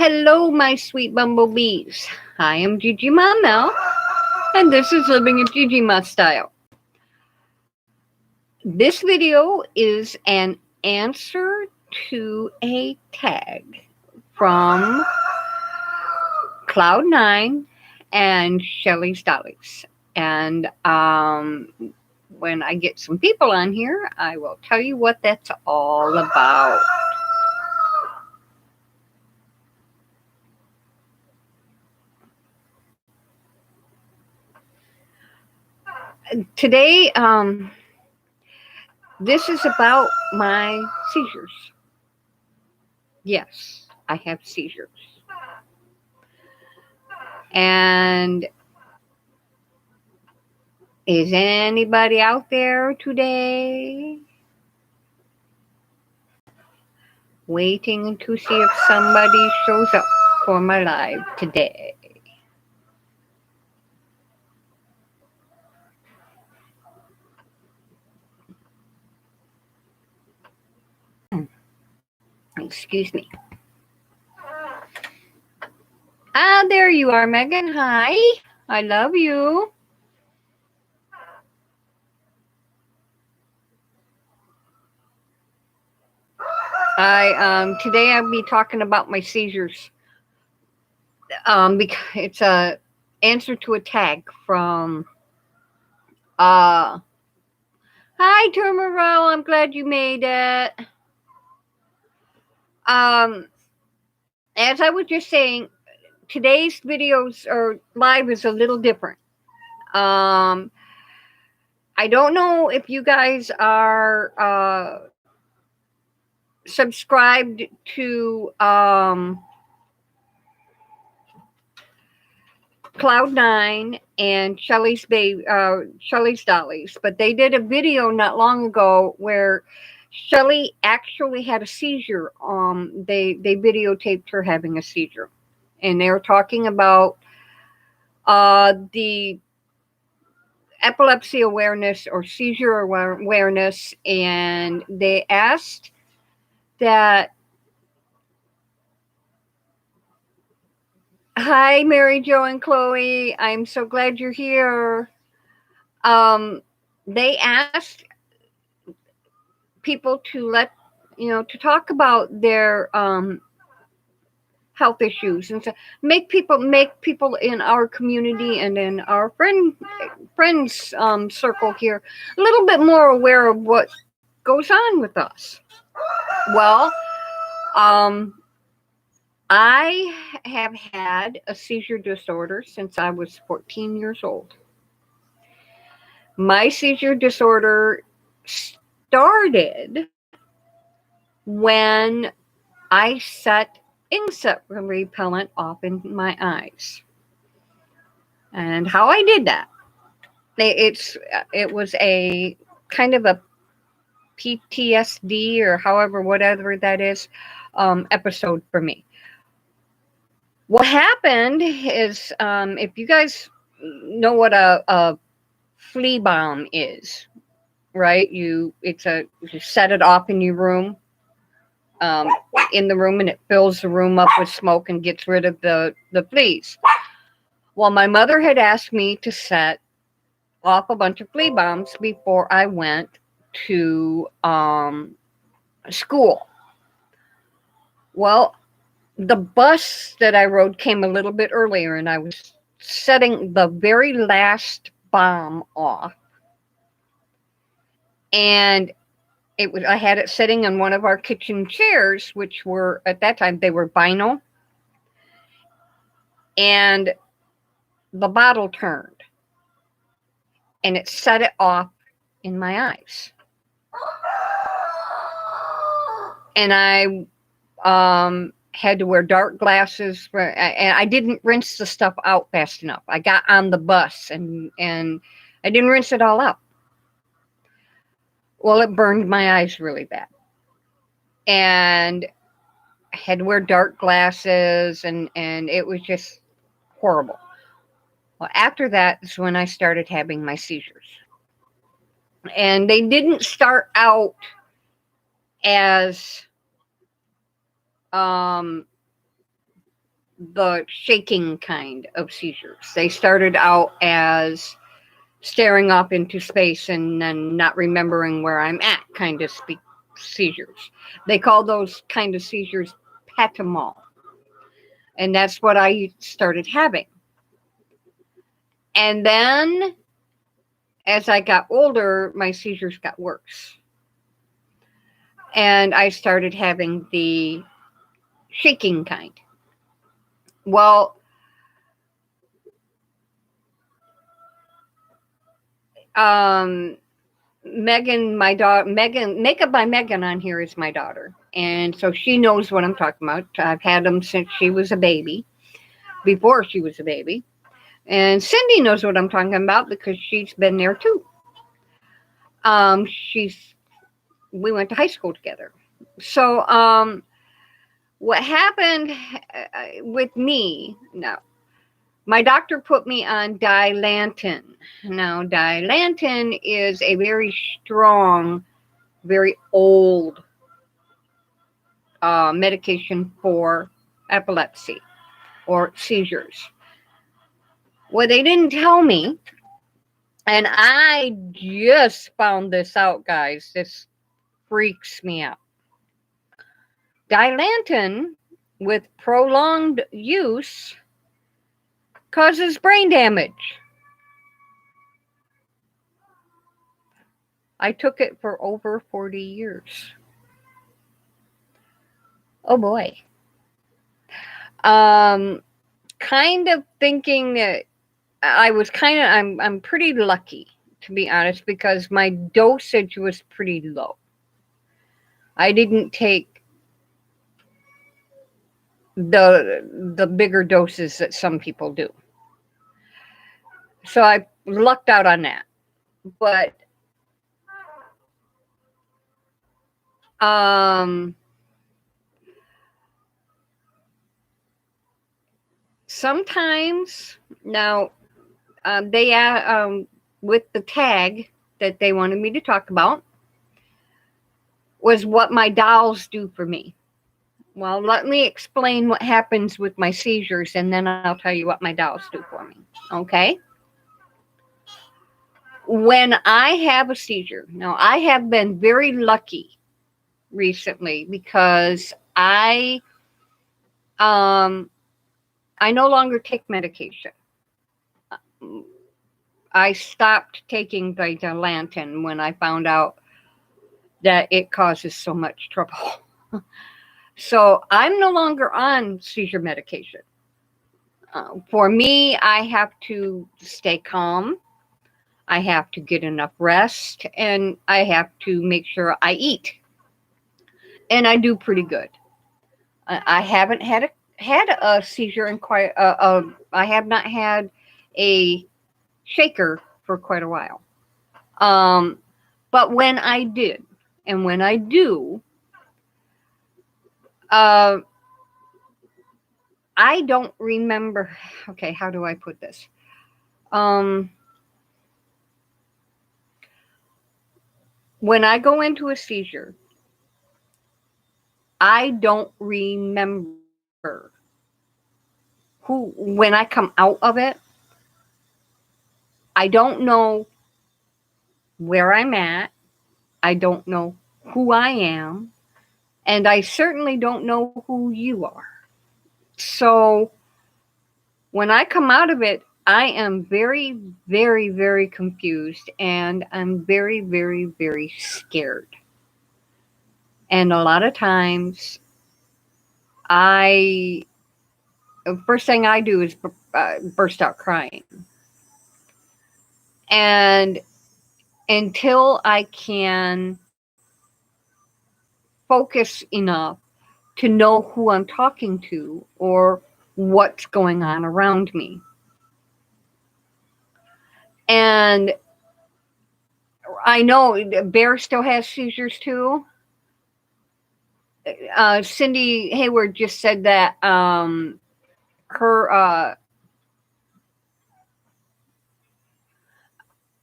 Hello, my sweet bumblebees. I am Gigi Mom Mel, and this is Living a Gigi Ma Style. This video is an answer to a tag from Cloud9 and Shelly's Dollies. And when I get some people on here, I will tell you what that's all about. Today, this is about my seizures. Yes, I have seizures. And is anybody out there today waiting to see if somebody shows up for my live today? Excuse me. Ah, there you are, Megan. Hi. I love you. Today I'll be talking about my seizures. Because it's a answer to a tag from hi Turmarel, I'm glad you made it. As I was just saying, today's videos or live is a little different. I don't know if you guys are subscribed to Cloud9 and Shelly's Dollies, but they did a video not long ago where Shelly actually had a seizure. They videotaped her having a seizure, and they were talking about the epilepsy awareness or seizure awareness, and they asked that. Hi, Mary Jo and Chloe. I'm so glad you're here. They asked people to to talk about their health issues and to make people in our community and in our friends circle here a little bit more aware of what goes on with us. Well, I have had a seizure disorder since I was 14 years old. My seizure disorder started when I set insect repellent off in my eyes. And how I did that, it was a kind of a PTSD or whatever that is episode for me. What happened is, if you guys know what a flea bomb is, right? You set it off in your room, in the room, and it fills the room up with smoke and gets rid of the fleas. Well, my mother had asked me to set off a bunch of flea bombs before I went to school. Well, the bus that I rode came a little bit earlier, and I was setting the very last bomb off. And I had it sitting on one of our kitchen chairs, which were, at that time, they were vinyl. And the bottle turned. And it set it off in my eyes. And I had to wear dark glasses, and I didn't rinse the stuff out fast enough. I got on the bus and I didn't rinse it all out. Well, it burned my eyes really bad, and I had to wear dark glasses, and it was just horrible. Well, after that is when I started having my seizures, and they didn't start out as the shaking kind of seizures. They started out as staring up into space and then not remembering where I'm at kind of seizures. They call those kind of seizures petamal. And that's what I started having. And then as I got older, my seizures got worse. And I started having the shaking kind. Well, Megan, my daughter, Megan, Makeup by Megan on here is my daughter. And so she knows what I'm talking about. I've had them since she was a baby, before she was a baby. And Cindy knows what I'm talking about because she's been there too. She's we went to high school together. So what happened with me now? My doctor put me on Dilantin. Now, Dilantin is a very strong, very old medication for epilepsy or seizures. What they didn't tell me, and I just found this out, guys. This freaks me out. Dilantin, with prolonged use, causes brain damage. I took it for over 40 years. Oh boy. Kind of thinking that I'm pretty lucky, to be honest, because my dosage was pretty low. I didn't take the bigger doses that some people do. So I lucked out on that. But sometimes now they with the tag that they wanted me to talk about was what my dolls do for me. Well, let me explain what happens with my seizures, and then I'll tell you what my dolls do for me. Okay? When I have a seizure, now I have been very lucky recently because I no longer take medication. I stopped taking Dilantin when I found out that it causes so much trouble. So I'm no longer on seizure medication. For me, I have to stay calm. I have to get enough rest, and I have to make sure I eat. And I do pretty good. I haven't had a seizure in quite. I have not had a shaker for quite a while. But when I did, and when I do, I don't remember. Okay, how do I put this? When I go into a seizure, I don't remember when I come out of it. I don't know where I'm at. I don't know who I am. And I certainly don't know who you are. So when I come out of it, I am very, very, very confused, and I'm very, very, very scared. And a lot of times, the first thing I do is burst out crying. And until I can focus enough to know who I'm talking to or what's going on around me. And I know Bear still has seizures too. Cindy Hayward just said that her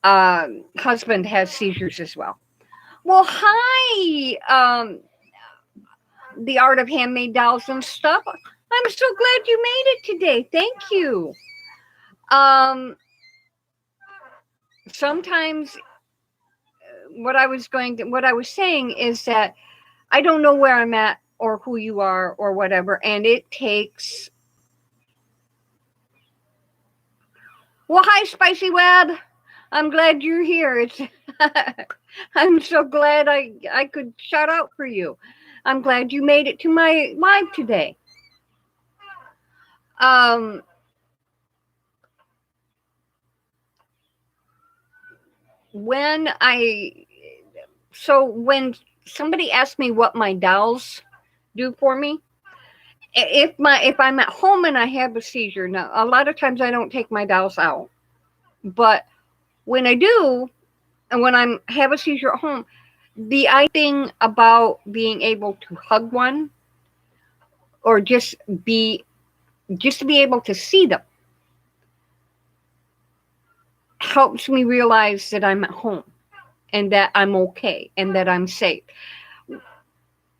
husband has seizures as well. Well, hi, The Art of Handmade Dolls and stuff. I I'm so glad you made it today. Thank you. Um, Sometimes what I was saying is that I don't know where I'm at or who you are or whatever, and it takes. Well, hi, Spicy Web. I'm glad you're here. It's. I'm so glad I could shout out for you. I'm glad you made it to my live today. Um, when I when somebody asked me what my dolls do for me, if I'm at home and I have a seizure, now a lot of times I don't take my dolls out, but when I do, and when I'm have a seizure at home, the thing about being able to hug one or just to be able to see them helps me realize that I'm at home and that I'm okay and that I'm safe.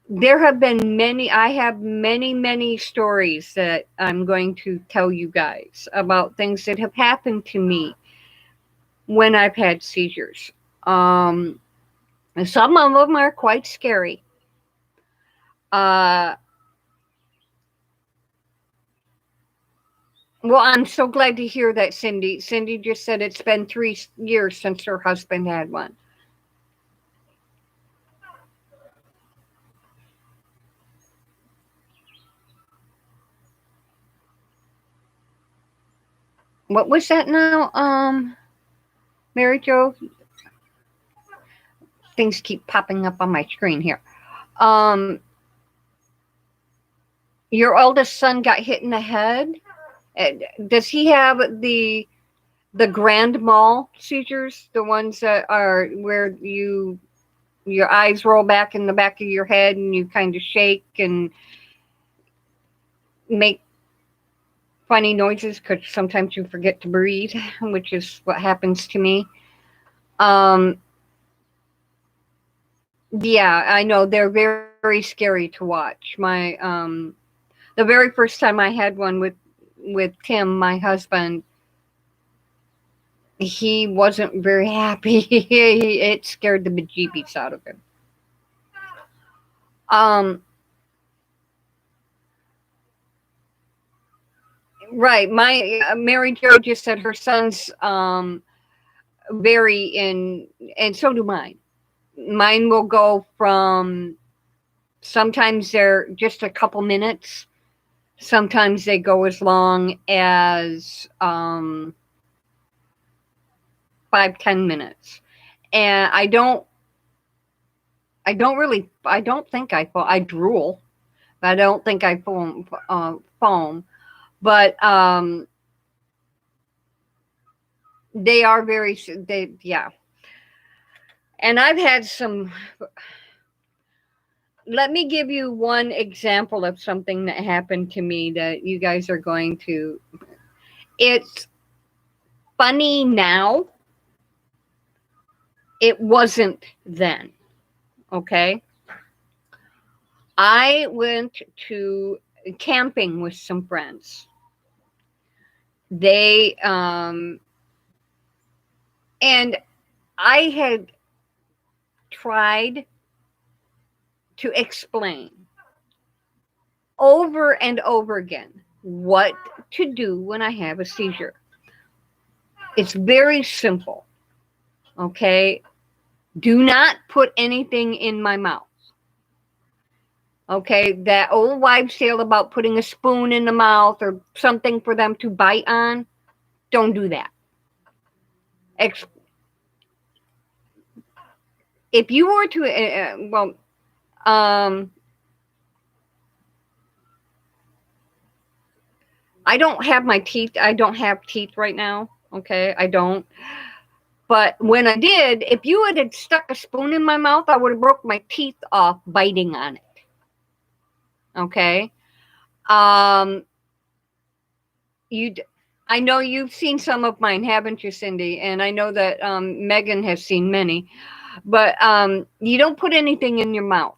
There have been I have many stories that I'm going to tell you guys about things that have happened to me when I've had seizures. Um, some of them are quite scary. Uh, well, I'm so glad to hear that, Cindy. Cindy just said it's been 3 years since her husband had one. What was that now? Mary Jo, things keep popping up on my screen here. Um, your oldest son got hit in the head. Does he have the grand mal seizures, the ones that are where your eyes roll back in the back of your head and you kind of shake and make funny noises because sometimes you forget to breathe, which is what happens to me. Um, yeah, I know they're very scary to watch. The very first time I had one with Tim, my husband, he wasn't very happy. It scared the bejeebies out of him. Um, right. My Mary Jo just said her son's vary in, and so do mine. Mine will go from sometimes they're just a couple minutes. Sometimes they go as long as 5-10 minutes, and I don't think I drool. I don't think I foam, but they are yeah. And I've had some. Let me give you one example of something that happened to me that you guys are going to. It's funny now. It wasn't then. Okay. I went to camping with some friends. They and I had tried to explain over and over again what to do when I have a seizure. It's very simple. Okay. Do not put anything in my mouth. Okay. That old wives' tale about putting a spoon in the mouth or something for them to bite on, don't do that. If you were to, I don't have I don't have teeth right now. Okay. I don't. But when I did, if you had stuck a spoon in my mouth, I would have broke my teeth off biting on it. Okay. Um, I know you've seen some of mine, haven't you, Cindy? And I know that Megan has seen many. But you don't put anything in your mouth.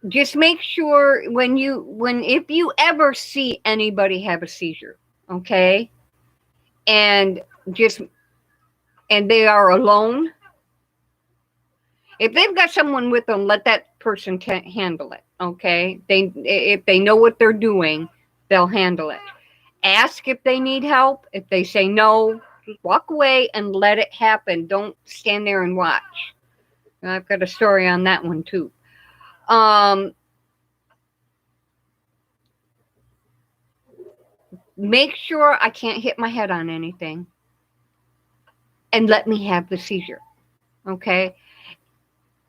just make sure when if you ever see anybody have a seizure, okay, and just and they are alone, if they've got someone with them, let that person handle it, okay. If they know what they're doing, they'll handle it. Ask if they need help. If they say no, just walk away and let it happen. Don't stand there and watch. I've got a story on that one too. um Make sure I can't hit my head on anything and let me have the seizure. Okay.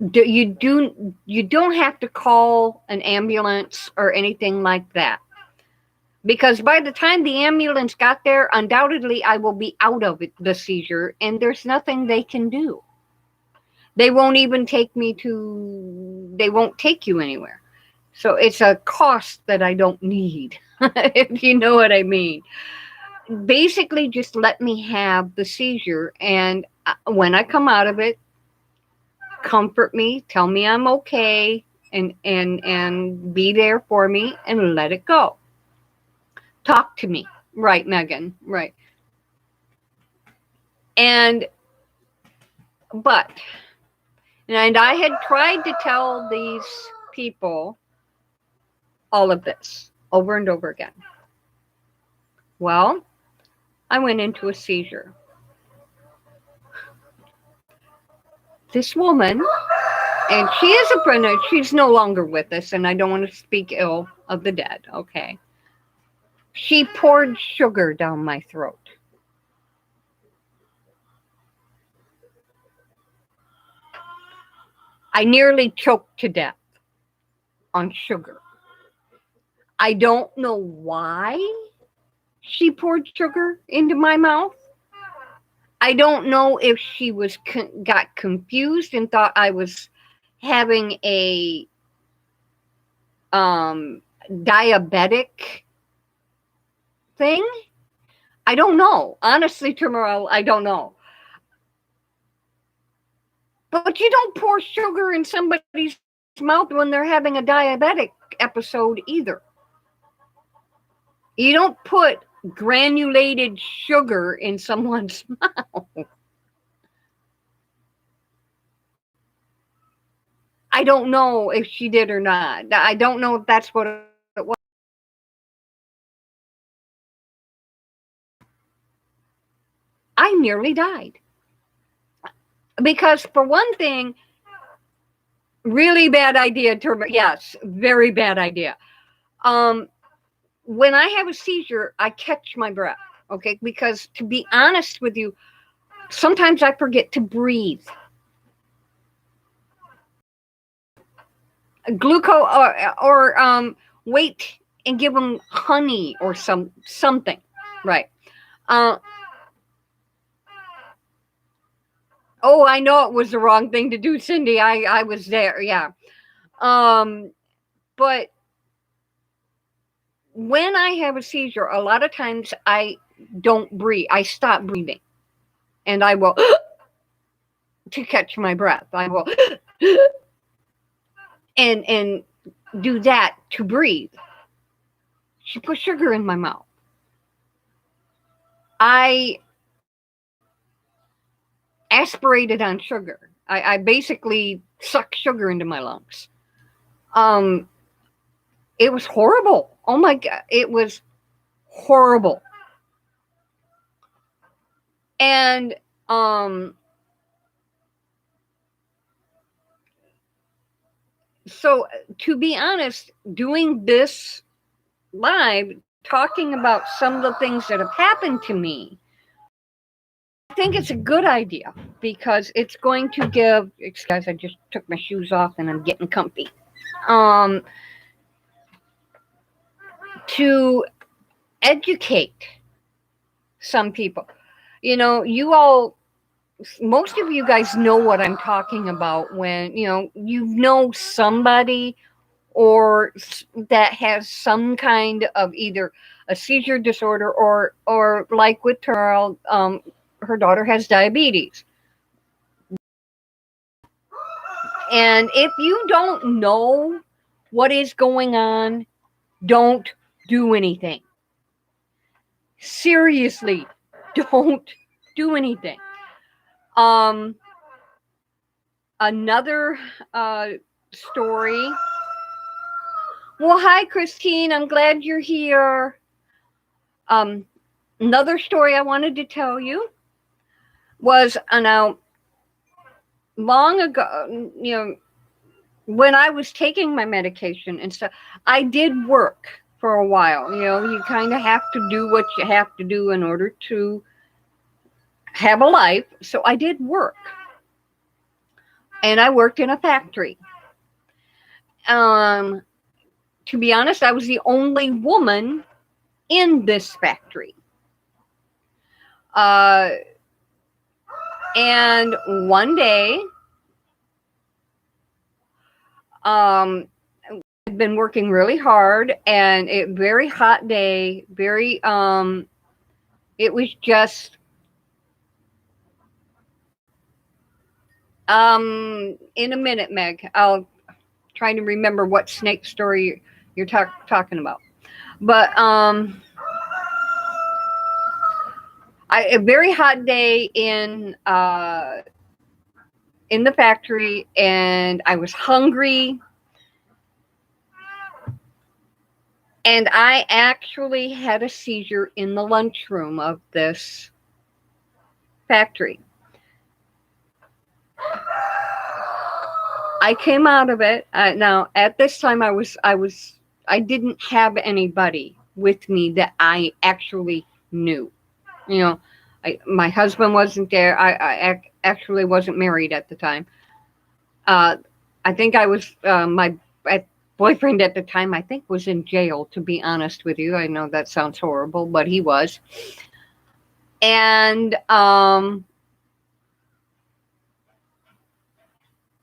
You don't have to call an ambulance or anything like that, because by the time the ambulance got there, undoubtedly I will be out of the seizure, and there's nothing they can do. They won't even take me to. They won't take you anywhere. So it's a cost that I don't need, if you know what I mean. Basically, just let me have the seizure, and when I come out of it, comfort me, tell me I'm okay, and be there for me, and let it go. Talk to me, right, Megan? Right. And but and I had tried to tell these people all of this over and over again. Well, I went into a seizure. This woman, and she is a friend, she's no longer with us, and I don't want to speak ill of the dead, okay? She poured sugar down my throat. I nearly choked to death on sugar. I don't know why she poured sugar into my mouth. I don't know if she got confused and thought I was having a diabetic thing. I don't know. Honestly, Tamara, I don't know. But you don't pour sugar in somebody's mouth when they're having a diabetic episode either. You don't put granulated sugar in someone's mouth. I don't know if she did or not. I don't know if that's what it was. I nearly died. Because, for one thing, really bad idea. Yes, very bad idea. When I have a seizure, I catch my breath. Okay, because to be honest with you, sometimes I forget to breathe. Glucose or wait and give them honey or something, right? Uh, oh, I know it was the wrong thing to do, Cindy. I was there, yeah. But when I have a seizure, a lot of times I don't breathe. I stop breathing, and I will to catch my breath. I will and do that to breathe. She put sugar in my mouth. I aspirated on sugar. I basically sucked sugar into my lungs. Um, it was horrible. Oh my God, it was horrible. And so to be honest, doing this live, talking about some of the things that have happened to me, I think it's a good idea because it's going to give. Guys, I just took my shoes off and I'm getting comfy. Um, to educate some people. You know, most of you guys know what I'm talking about when, you know somebody or that has some kind of either a seizure disorder or like with Terrell, her daughter has diabetes. And if you don't know what is going on, don't do anything. Seriously, don't do anything. Another story. Well, hi, Christine. I'm glad you're here. Another story I wanted to tell you was now long ago, when I was taking my medication and stuff, I did work for a while. You kind of have to do what you have to do in order to have a life. So I did work. And I worked in a factory. To be honest, I was the only woman in this factory. And one day, I'd been working really hard, and very hot day, very it was just in a minute, Meg, I'll try to remember what snake story you're talking about. But a very hot day in the factory, and I was hungry, and I actually had a seizure in the lunchroom of this factory. I came out of it. Now, at this time, I didn't have anybody with me that I actually knew. My husband wasn't there. I actually wasn't married at the time. I think I was my boyfriend at the time, I think, was in jail, to be honest with you. I know that sounds horrible, but he was. And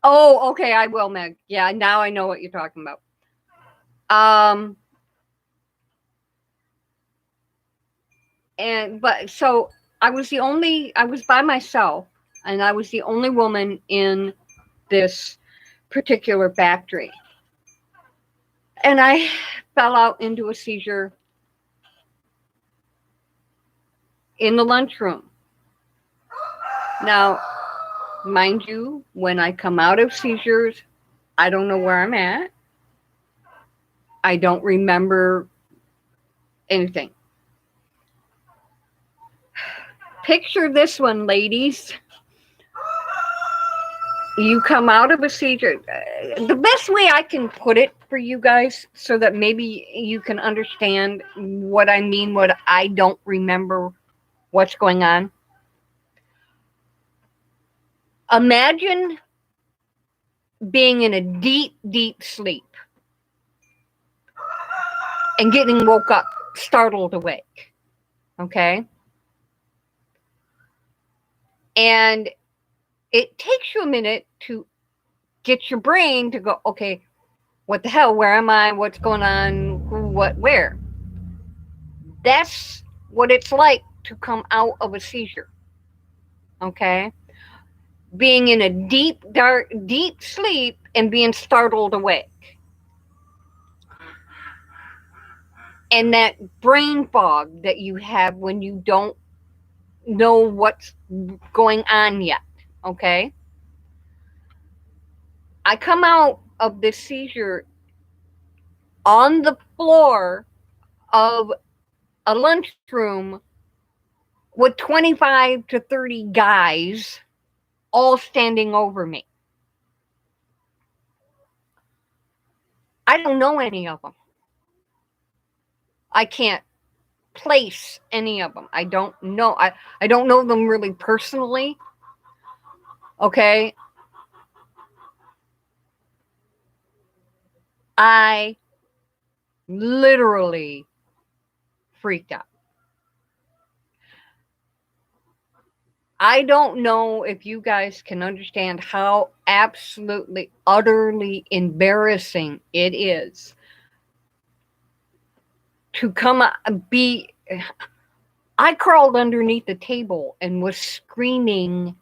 oh, okay, I will, Meg. Yeah, now I know what you're talking about. But so I was by myself, and I was the only woman in this particular factory. And I fell out into a seizure in the lunchroom. Now, mind you, when I come out of seizures, I don't know where I'm at. I don't remember anything. Picture this one, ladies. You come out of a seizure. The best way I can put it for you guys, so that maybe you can understand what I mean, what I don't remember, what's going on. Imagine being in a deep, deep sleep and getting woke up, startled awake. Okay? And it takes you a minute to get your brain to go, okay, what the hell? Where am I? What's going on? Where? That's what it's like to come out of a seizure. Okay? Being in a deep, dark, deep sleep and being startled awake. And that brain fog that you have when you don't know what's going on yet. Okay? I come out of this seizure on the floor of a lunchroom with 25 to 30 guys all standing over me. I don't know any of them. I can't place any of them. I don't know. I don't know them really personally. Okay? I literally freaked out. I don't know if you guys can understand how absolutely, utterly embarrassing it is to I crawled underneath the table and was screaming,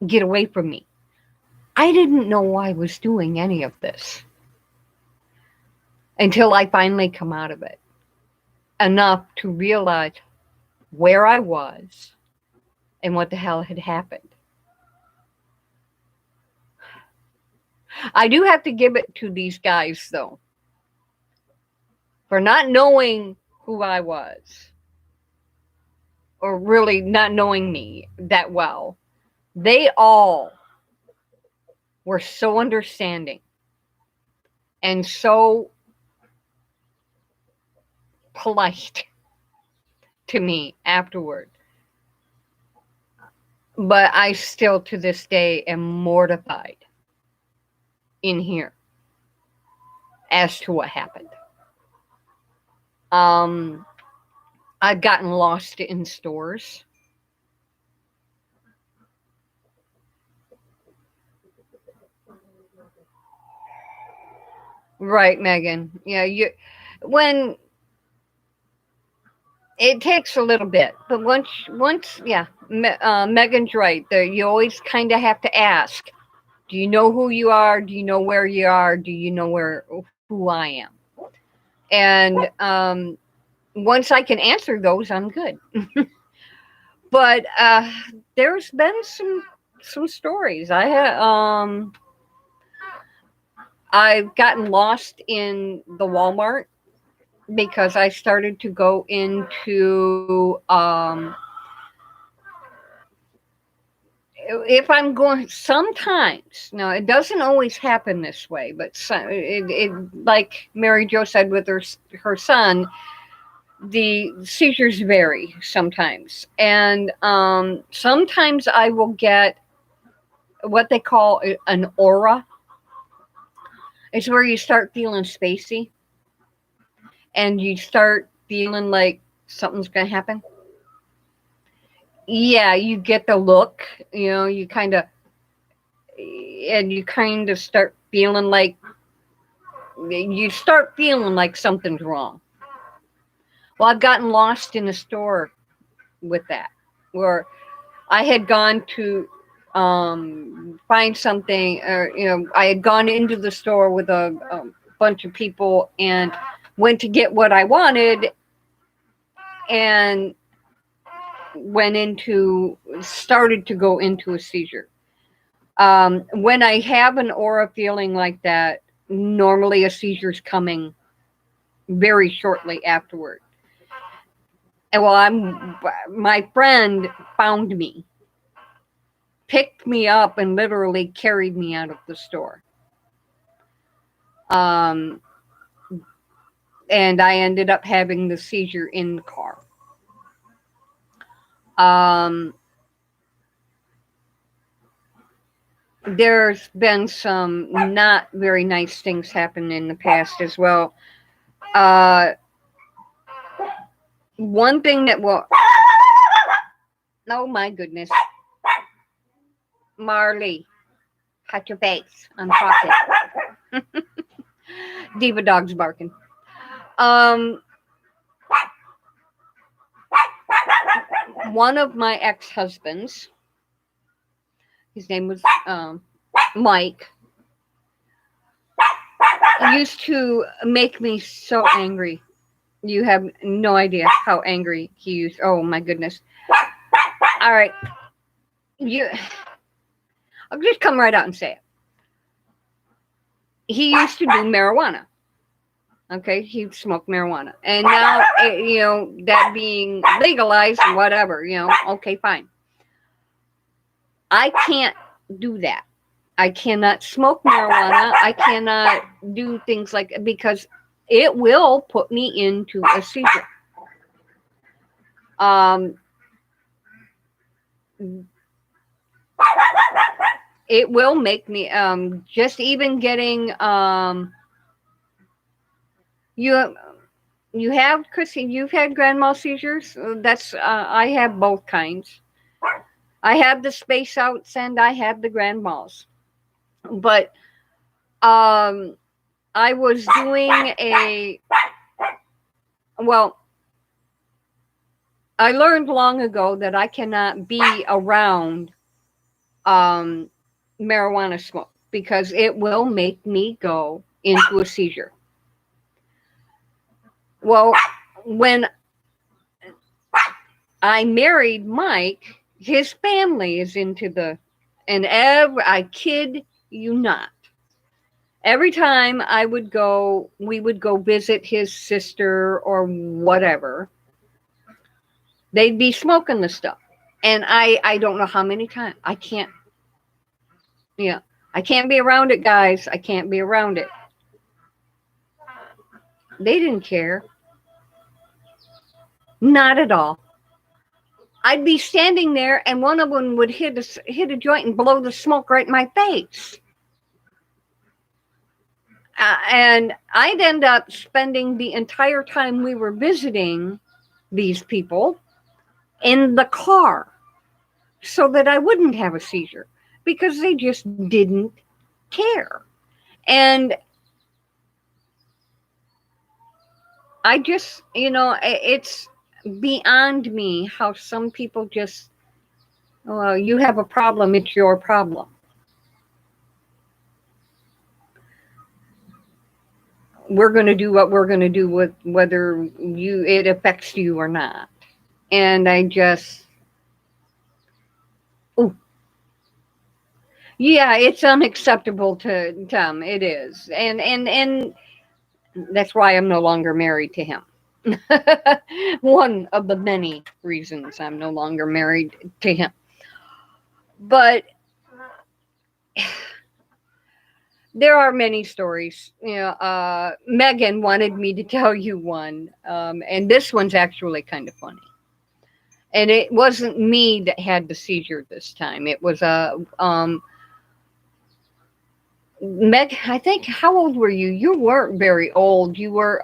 "Get away from me." I didn't know I was doing any of this. until I finally come out of it enough to realize where I was and what the hell had happened. I do have to give it to these guys, though, for not knowing who I was, or really not knowing me that well. They all were so understanding and so polite to me afterward. But I still, to this day, am mortified in here as to what happened. Um, I've gotten lost in stores. Right, Megan. Yeah, when it takes a little bit, but once, yeah, Megan's right. You always kind of have to ask: do you know who you are? Do you know where you are? Do you know who I am? And once I can answer those, I'm good. But there's been some stories. I've gotten lost in the Walmart because I started to go into if I'm going sometimes. Now it doesn't always happen this way, but it like Mary Jo said with her son, the seizures vary sometimes, and sometimes I will get what they call an aura. It's where you start feeling spacey and you start feeling like something's going to happen. Yeah, you get the look, you kind of, and you kind of start feeling like something's wrong. Well, I've gotten lost in a store with that, where I had gone to find something, or I had gone into the store with a bunch of people and went to get what I wanted, and started to go into a seizure. When I have an aura feeling like that, normally a seizure's coming very shortly afterward. And my friend found me, picked me up, and literally carried me out of the store. Um, and I ended up having the seizure in the car. There's been some not very nice things happen in the past as well. One thing that will, oh my goodness, Marley, cut your face. I'm talking. Diva dog's barking. One of my ex-husbands, his name was Mike, used to make me so angry. You have no idea how angry he used. Oh my goodness. All right. I'll just come right out and say it. He used to do marijuana. Okay, he smoked marijuana. And now, that being legalized, whatever, okay, fine. I can't do that. I cannot smoke marijuana. I cannot do things because it will put me into a seizure. It will make me, just even getting, you have, Chrissy, you've had grand mal seizures? I have both kinds. I have the space outs and I have the grand mals. But I was doing I learned long ago that I cannot be around marijuana smoke because it will make me go into a seizure. Well, when I married Mike, his family is into and I kid you not. Every time we would go visit his sister or whatever, they'd be smoking the stuff. And I don't know how many times. Yeah, I can't be around it, guys. I can't be around it. They didn't care. Not at all. I'd be standing there and one of them would hit a joint and blow the smoke right in my face. And I'd end up spending the entire time we were visiting these people in the car so that I wouldn't have a seizure because they just didn't care. And I just, it's beyond me how some people just, well, you have a problem, it's your problem. We're going to do what we're going to do with whether it affects you or not. And I just, oh, yeah, it's unacceptable to Tom. It is, and that's why I'm no longer married to him. One of the many reasons I'm no longer married to him. But there are many stories. Megan wanted me to tell you one, and this one's actually kind of funny. And it wasn't me that had the seizure this time. It was Meg. I think, how old were you? You weren't very old. You were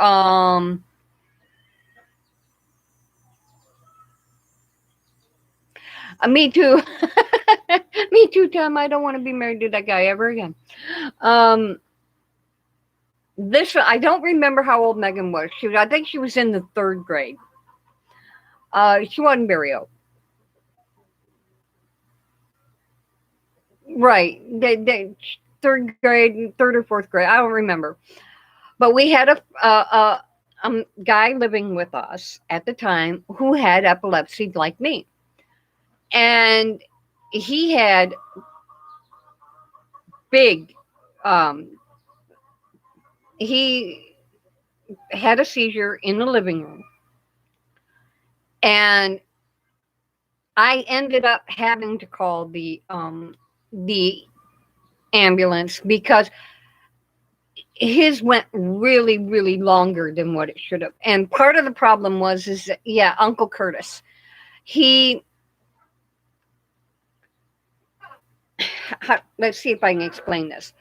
me too. Me too, Tom. I don't want to be married to that guy ever again. This I don't remember how old Megan was. I think she was in the third grade. She wasn't very old. Right. Third grade, third or fourth grade. I don't remember. But we had a guy living with us at the time who had epilepsy like me. And he had big, he had a seizure in the living room. And I ended up having to call the ambulance because his went really, really longer than what it should have. And part of the problem is that, yeah, Uncle Curtis, let's see if I can explain this.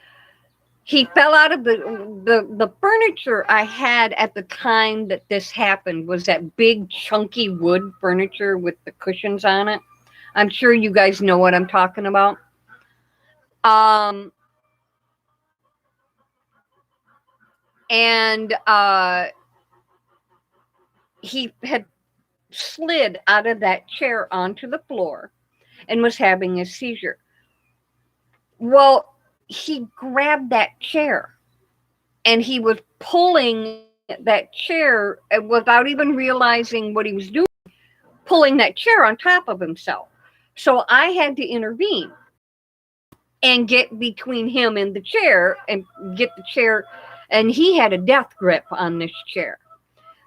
He fell out of the furniture I had at the time that this happened was that big chunky wood furniture with the cushions on it. I'm sure you guys know what I'm talking about. And he had slid out of that chair onto the floor and was having a seizure. Well, he grabbed that chair and he was pulling that chair without even realizing what he was doing, pulling that chair on top of himself. So I had to intervene and get between him and the chair and get the chair. And he had a death grip on this chair.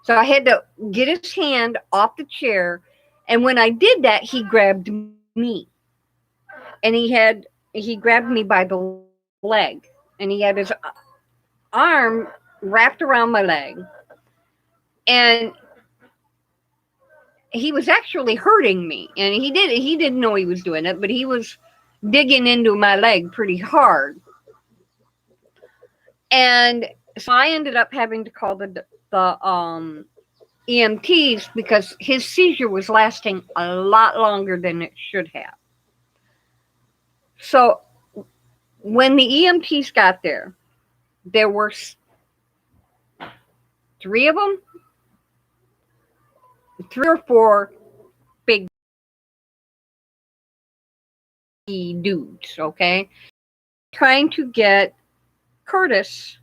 So I had to get his hand off the chair. And when I did that, he grabbed me. And he grabbed me by the leg. And he had his arm wrapped around my leg. And he was actually hurting me. And he didn't know he was doing it, but he was digging into my leg pretty hard. And so I ended up having to call the EMTs because his seizure was lasting a lot longer than it should have. So when the EMTs got there, there were 3 of them, 3 or 4 big dudes, okay, trying to get Curtis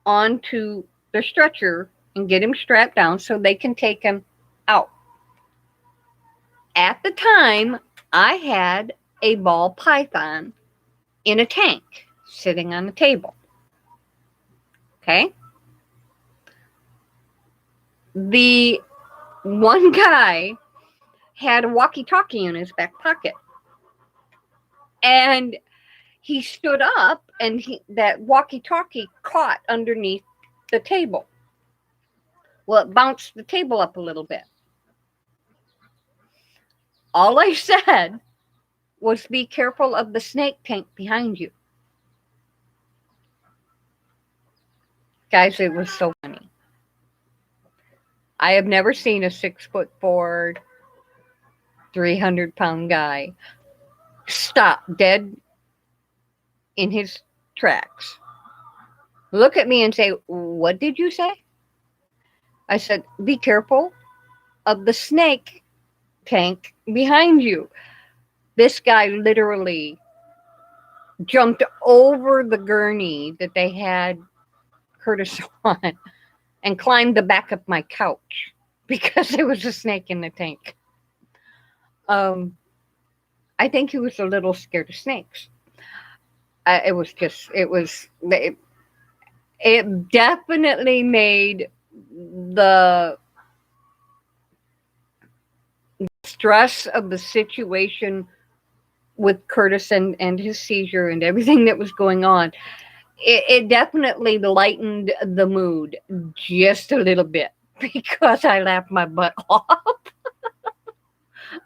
onto the stretcher and get him strapped down so they can take him out. At the time, I had a ball python in a tank sitting on the table. Okay? The one guy had a walkie-talkie in his back pocket. And he stood up, and that walkie-talkie caught underneath the table. Well, it bounced the table up a little bit. All I said was, be careful of the snake tank behind you. Guys, it was so funny. I have never seen a 6'4", 300-pound guy stop dead in his tracks, look at me and say, "What did you say?" I said, "Be careful of the snake tank behind you." This guy literally jumped over the gurney that they had Curtis on and climbed the back of my couch because there was a snake in the tank. I think he was a little scared of snakes. It definitely made the stress of the situation with Curtis and his seizure and everything that was going on. It definitely lightened the mood just a little bit because I laughed my butt off.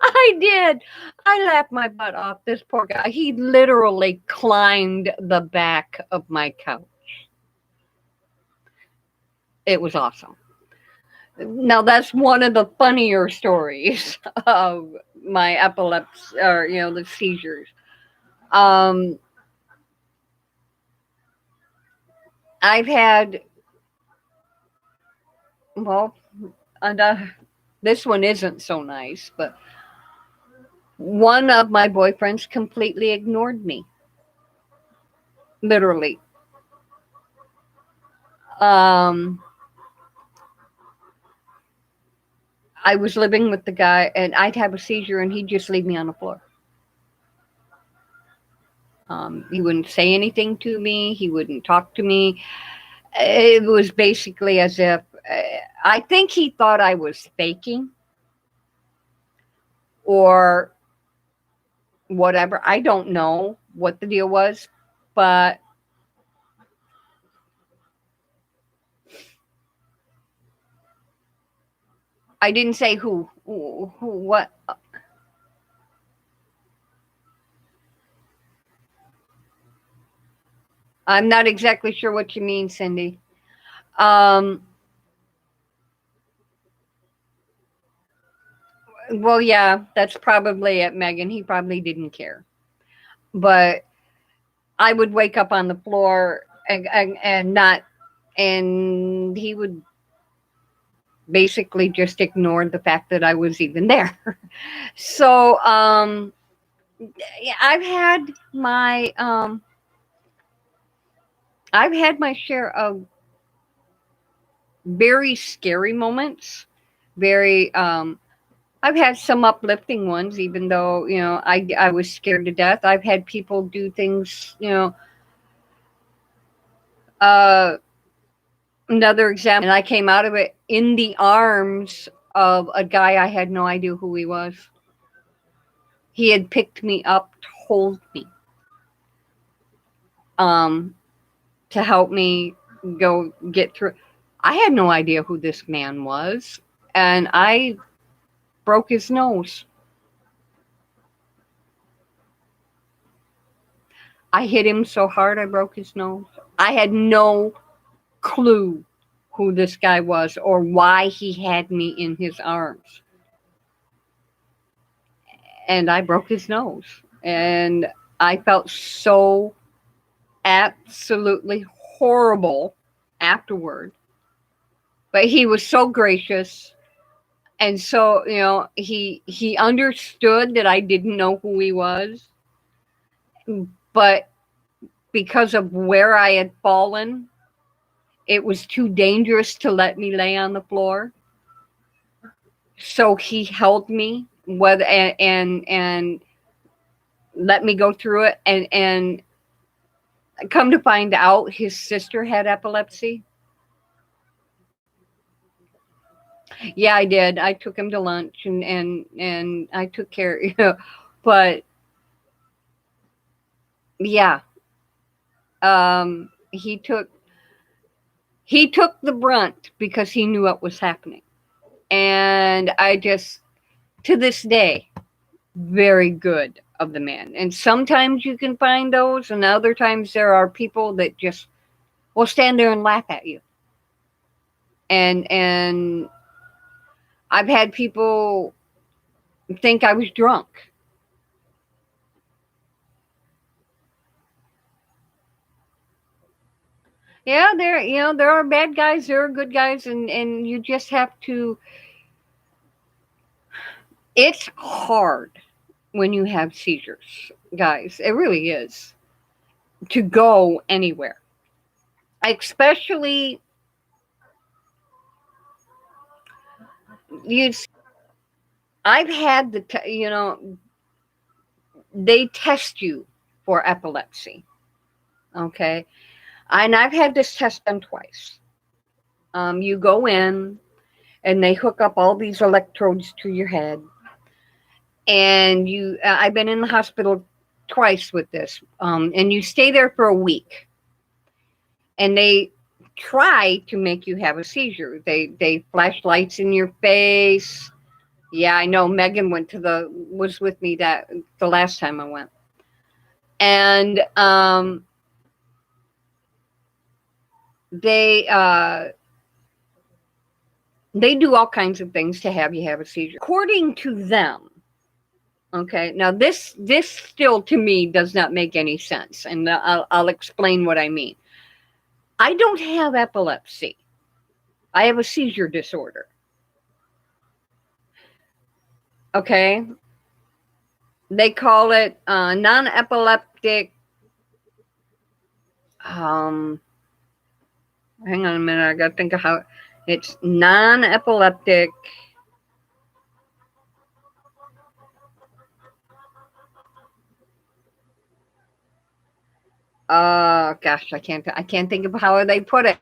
I did. I laughed my butt off. This poor guy. He literally climbed the back of my couch. It was awesome. Now that's one of the funnier stories of my epilepsy, or the seizures. I've had, well, and this one isn't so nice, but one of my boyfriends completely ignored me. Literally. I was living with the guy, and I'd have a seizure, and he'd just leave me on the floor. He wouldn't say anything to me. He wouldn't talk to me. It was basically as if, I think he thought I was faking or whatever. I don't know what the deal was, but I didn't say who, what. I'm not exactly sure what you mean, Cindy. Well, yeah, that's probably it, Megan. He probably didn't care. But I would wake up on the floor and not, and he would basically just ignore the fact that I was even there. So, yeah, I've had my share of very scary moments. Very, I've had some uplifting ones, even though, I was scared to death. I've had people do things, another example, and I came out of it in the arms of a guy I had no idea who he was. He had picked me up, told me, to help me go get through. I had no idea who this man was, and I broke his nose. I hit him so hard I broke his nose. I had no clue who this guy was or why he had me in his arms. And I broke his nose. And I felt so absolutely horrible afterward. But he was so gracious. And so, he understood that I didn't know who he was. But because of where I had fallen, it was too dangerous to let me lay on the floor. So he held me whether and let me go through it, and come to find out his sister had epilepsy. Yeah, I did. I took him to lunch, and I took care, but yeah, um he took he took the brunt because he knew what was happening. And I just, to this day, very good of the man. And sometimes you can find those, and other times there are people that just will stand there and laugh at you. And I've had people think I was drunk. Yeah, there are bad guys, there are good guys, and you just have to. It's hard when you have seizures, guys. It really is, to go anywhere, especially you. I've had they test you for epilepsy. Okay, and I've had this test done twice. You go in, and they hook up all these electrodes to your head, and I've been in the hospital twice with this, and you stay there for a week, and they try to make you have a seizure. They flash lights in your face. Yeah, I know. Megan was with me that the last time I went, and they they do all kinds of things to have you have a seizure, according to them. Okay, now this still to me does not make any sense, and I'll explain what I mean. I don't have epilepsy. I have a seizure disorder. Okay, they call it non-epileptic. Um, Hang on a minute. I got to think of how it's non-epileptic. Gosh, I can't think of how they put it.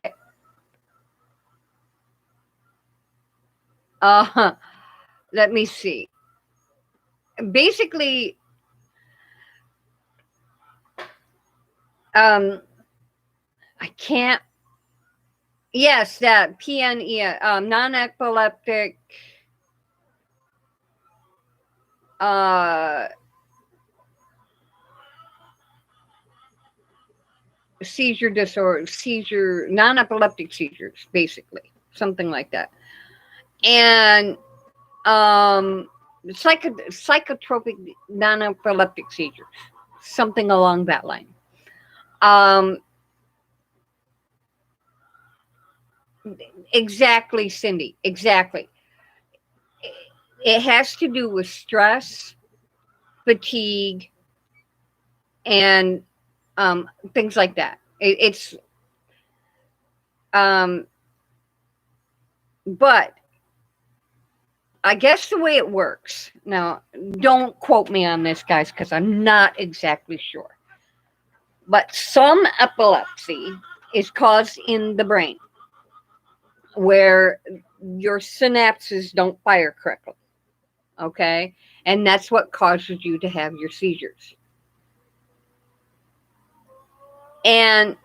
Uh, Let me see. Basically, um, I can't. Yes, that PNE, non-epileptic uh, seizure disorder, non-epileptic seizures, basically, something like that. And psychotropic non-epileptic seizures, something along that line. Um, exactly, Cindy. Exactly. It has to do with stress, fatigue, and things like that. It's but I guess the way it works now. Don't quote me on this, guys, because I'm not exactly sure. But some epilepsy is caused in the brain where your synapses don't fire correctly. Okay, and that's what causes you to have your seizures. And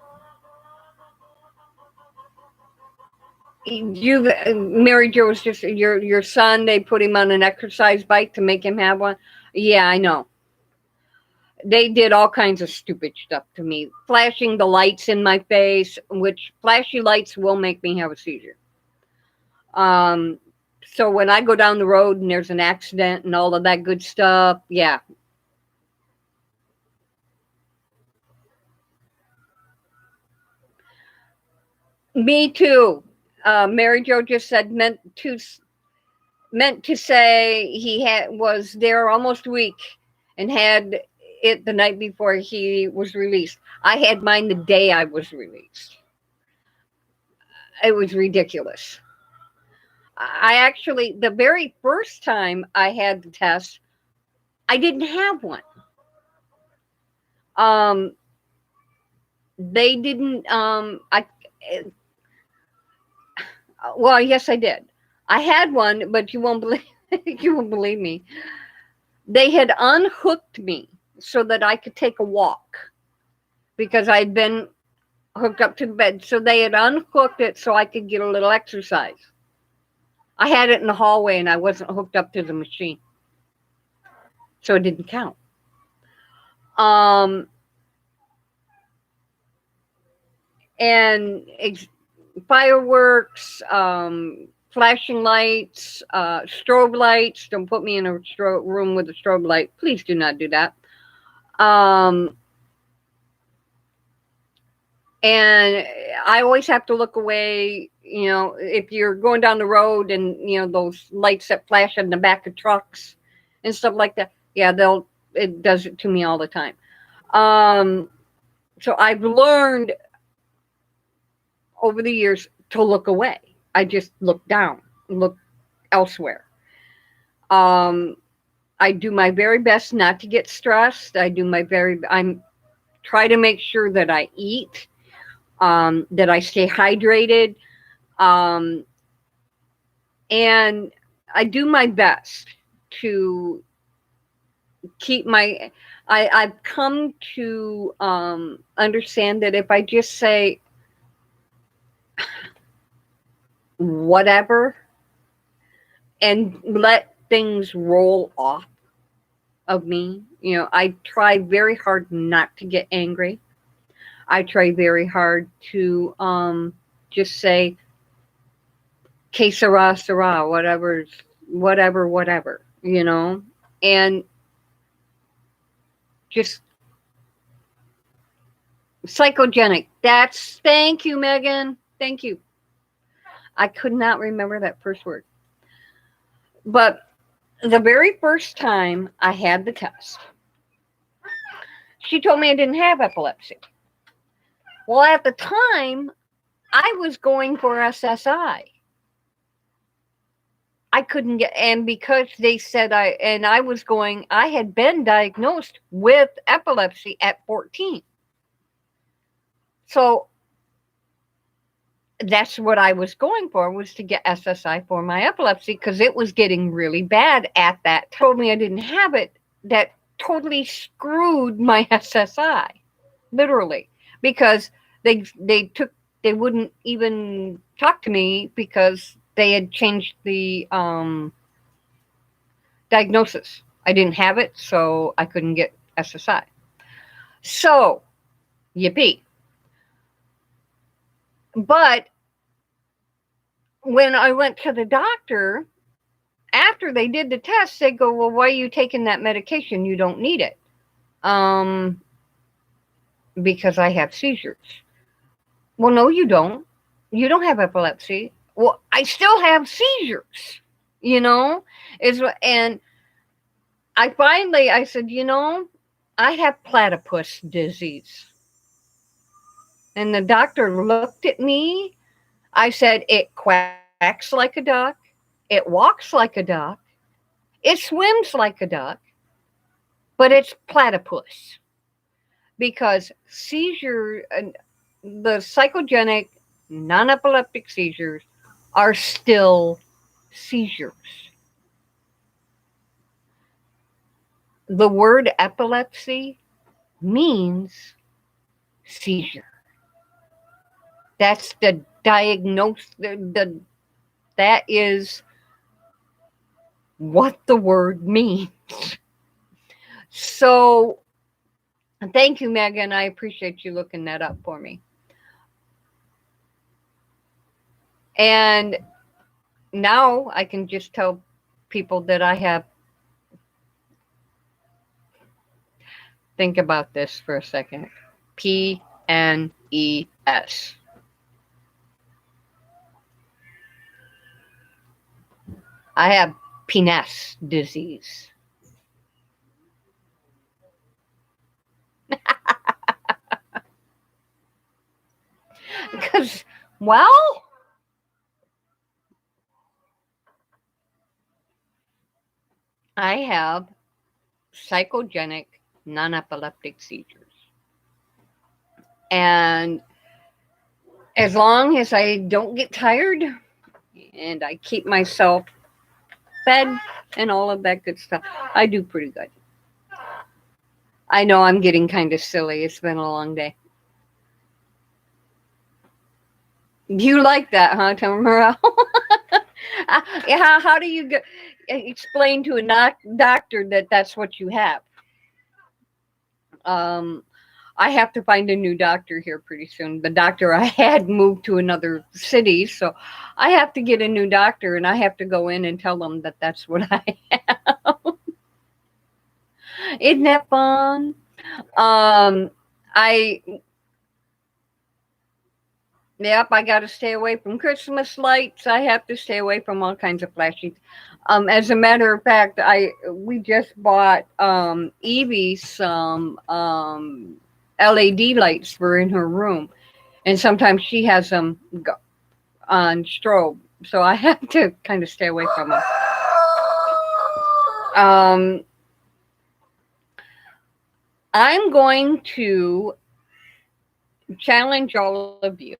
you, Mary Jo, was just your son. They put him on an exercise bike to make him have one. Yeah, I know. They did all kinds of stupid stuff to me, flashing the lights in my face, which flashy lights will make me have a seizure. Um, so when I go down the road and there's an accident and all of that good stuff, yeah. Me too. Mary Jo just said meant to say he was there almost a week and had it the night before he was released. I had mine the day I was released. It was ridiculous. I actually, the very first time I had the test, I didn't have one. Um, they didn't. Well, yes, I did. I had one, but you won't believe you won't believe me. They had unhooked me so that I could take a walk because I'd been hooked up to the bed. So they had unhooked it so I could get a little exercise. I had it in the hallway and I wasn't hooked up to the machine, so it didn't count. Um, and fireworks, flashing lights, strobe lights. Don't put me in a room with a strobe light. Please do not do that. Um, and I always have to look away. You know, if you're going down the road and you know those lights that flash in the back of trucks and stuff like that. Yeah, it does it to me all the time. Um, so I've learned over the years to look away. I just look down, look elsewhere. Um, I do my very best not to get stressed. I'm try to make sure that I eat, that I stay hydrated, um, and I do my best to keep my. I've come to understand that if I just say whatever and let things roll off of me, you know, I try very hard not to get angry. I try very hard to just say que sera sera, whatever, you know, and just psychogenic. That's thank you, Megan. Thank you. I could not remember that first word. But the very first time I had the test, she told me I didn't have epilepsy. Well, at the time, I was going for SSI. I couldn't get, and because they said I had been diagnosed with epilepsy at 14. So that's what I was going for, was to get SSI for my epilepsy because it was getting really bad at that time. Told me I didn't have it. That totally screwed my SSI, literally, because they wouldn't even talk to me because they had changed the diagnosis. I didn't have it, so I couldn't get SSI. So, yippee. But when I went to the doctor, after they did the test, they go, well, why are you taking that medication? You don't need it. Because I have seizures. Well, no, you don't. You don't have epilepsy. Well, I still have seizures, you know? And I said, you know, I have platypus disease. And the doctor looked at me. I said, it quacks like a duck. It walks like a duck. It swims like a duck. But it's platypus. Because the psychogenic, non epileptic seizures are still seizures. The word epilepsy means seizure. That's the diagnosis. That is what the word means. So, thank you, Megan. I appreciate you looking that up for me. And now I can just tell people that I have. Think about this for a second. PNES. I have PNES disease. Because, well, I have psychogenic non-epileptic seizures. And as long as I don't get tired and I keep myself fed and all of that good stuff, I do pretty good. I know I'm getting kind of silly. It's been a long day. You like that, huh, Tamara? How do you explain to a doctor that that's what you have? Um, I have to find a new doctor here pretty soon. The doctor I had moved to another city, so I have to get a new doctor, and I have to go in and tell them that that's what I have. Isn't that fun? Um, I Yep, I got to stay away from Christmas lights. I have to stay away from all kinds of flashy. As a matter of fact, I we just bought Evie some LED lights for in her room, and sometimes she has them on strobe, so I have to kind of stay away from them. Um, I'm going to challenge all of you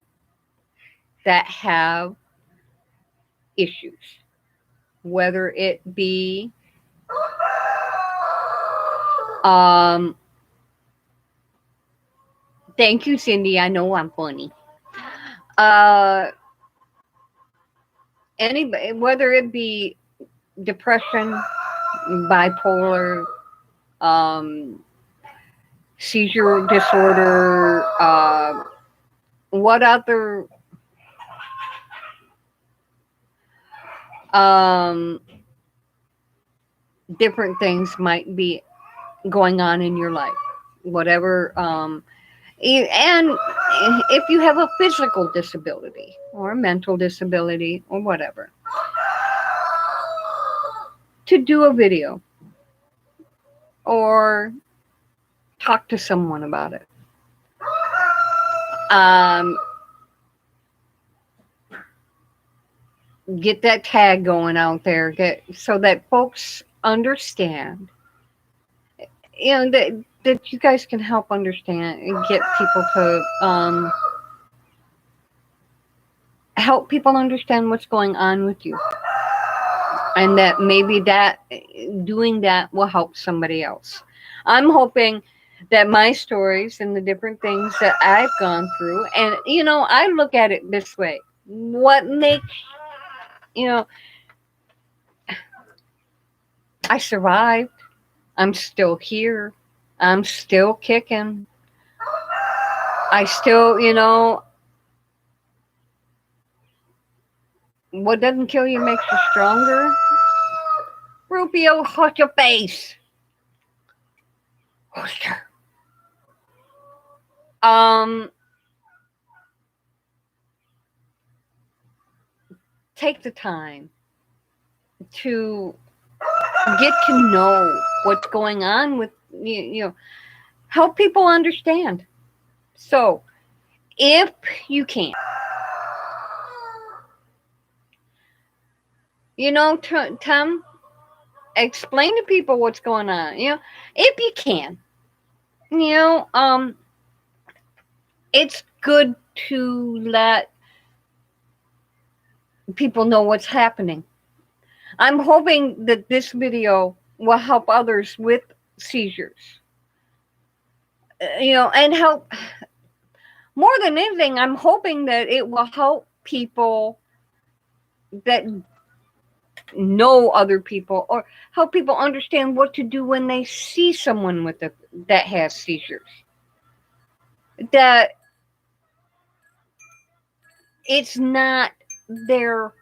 that have issues, whether it be um, thank you, Cindy. I know I'm funny. Uh, Anybody, whether it be depression, bipolar, um, seizure disorder, what other um, different things might be going on in your life, whatever. And if you have a physical disability or a mental disability or whatever, to do a video or talk to someone about it. Um, get that tag going out there, so that folks understand, that you guys can help understand and get people to help people understand what's going on with you, and that maybe that doing that will help somebody else. I'm hoping that my stories and the different things that I've gone through, and I look at it this way: what makes you know I survived. I'm still here. I'm still kicking. I still, what doesn't kill you makes you stronger. Rupio, hot your face. Um, Take the time to get to know what's going on with help people understand. So, if you can, Tom, explain to people what's going on. If you can, you know, um, it's good to let people know what's happening. I'm hoping that this video will help others with seizures. And help more than anything. I'm hoping that it will help people that know other people, or help people understand what to do when they see someone that has seizures. That it's not their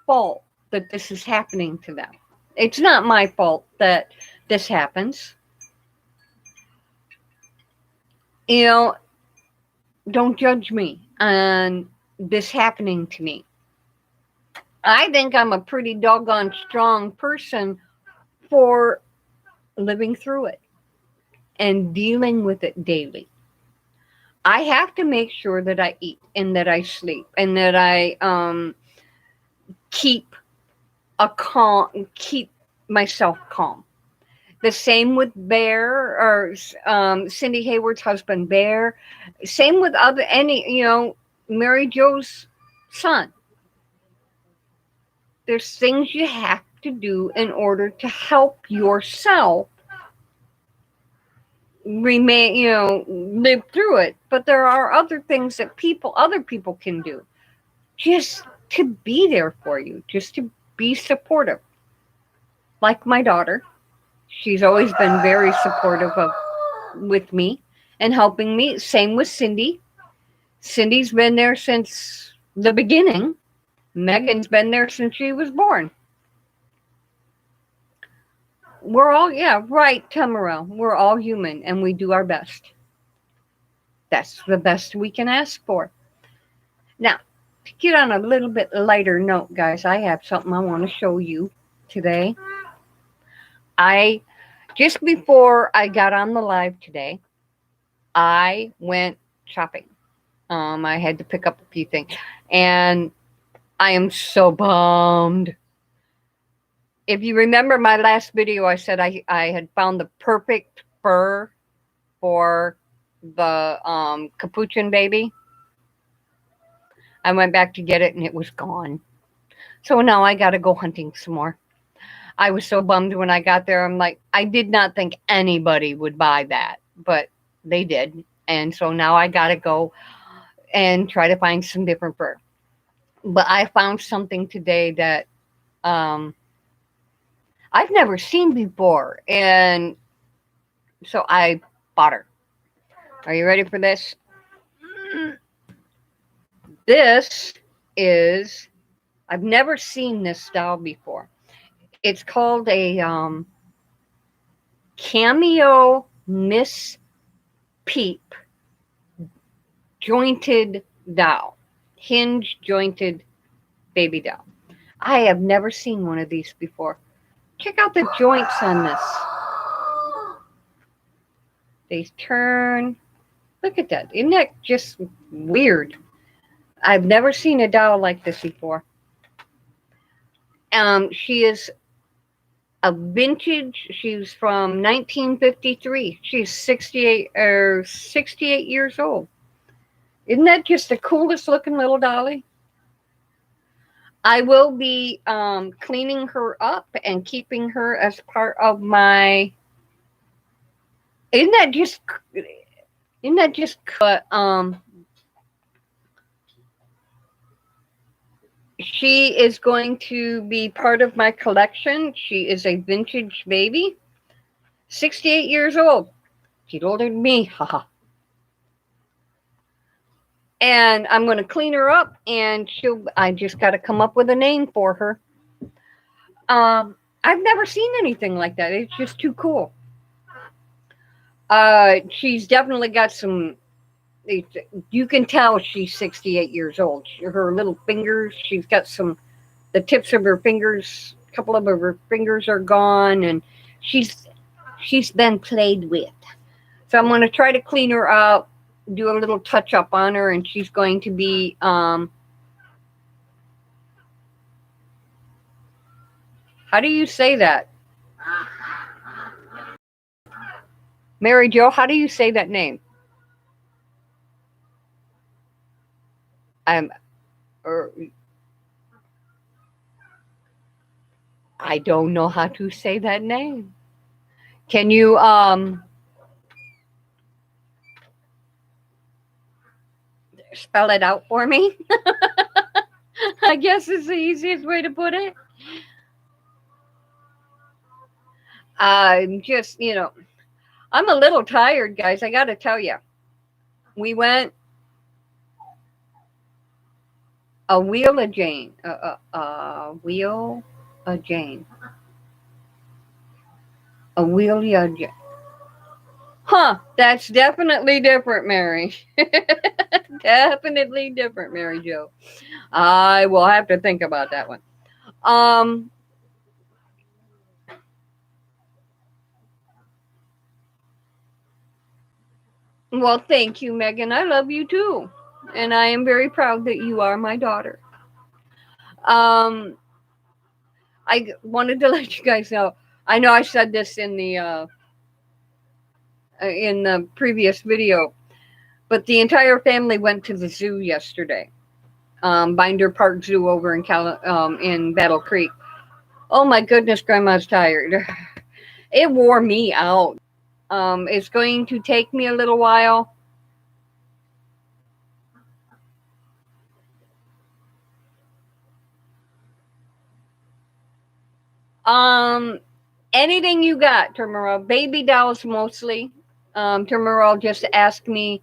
fault that this is happening to them. It's not my fault that this happens. Don't judge me on this happening to me. I think I'm a pretty doggone strong person for living through it and dealing with it daily. I have to make sure that I eat and that I sleep and that I keep myself calm. The same with Bear, or Cindy Hayward's husband, Bear. Same with other Mary Jo's son. There's things you have to do in order to help yourself remain, live through it. But there are other things that other people can do just to be there for you, just to be supportive. Like my daughter, she's always been very supportive of with me and helping me. Same with Cindy. Cindy's been there since the beginning. Megan's been there since she was born. We're all, yeah, right, Tamarel. We're all human and we do our best. That's the best we can ask for. Now, to get on a little bit lighter note, guys, I have something I want to show you today. Just before I got on the live today, I went shopping. I had to pick up a few things, and I am so bummed. If you remember my last video, I said I had found the perfect fur for the capuchin baby. I went back to get it, and it was gone. So now I got to go hunting some more. I was so bummed when I got there. I'm like, I did not think anybody would buy that, but they did. And so now I got to go and try to find some different fur. But I found something today that I've never seen before. And so I bought her. Are you ready for this? This is, I've never seen this doll before. It's called a Cameo Miss Peep jointed doll. Hinge jointed baby doll. I have never seen one of these before. Check out the joints on this. They turn. Look at that. Isn't that just weird? I've never seen a doll like this before. She is a vintage. She's from 1953. She's 68 years old. Isn't that just the coolest looking little dolly? I will be cleaning her up and keeping her as part of my. Isn't that just? She is going to be part of my collection. She is a vintage baby, 68 years old. She's older than me, haha. And I'm going to clean her up, and I just got to come up with a name for her. I've never seen anything like that. It's just too cool. She's definitely got some. You can tell she's 68 years old. Her little fingers, she's got some. The tips of her fingers, a couple of her fingers are gone, and she's been played with. So I'm going to try to clean her up, do a little touch up on her, and she's going to be how do you say that? Mary Jo, how do you say that name? I don't know how to say that name. Can you spell it out for me? I guess is the easiest way to put it. I'm just, I'm a little tired, guys. I got to tell you. We went a wheel of Jane. Wheel of Jane. A wheel of Jane. Huh, that's definitely different, Mary. Definitely different, Mary Jo. I will have to think about that one. Well, thank you, Megan. I love you too. And I am very proud that you are my daughter. I wanted to let you guys know. I know I said this in the previous video, but the entire family went to the zoo yesterday. Binder Park Zoo over in Battle Creek. Oh my goodness, Grandma's tired. It wore me out. It's going to take me a little while. Um, Anything you got, Turmeric? Baby dolls mostly. Turmeric just asked me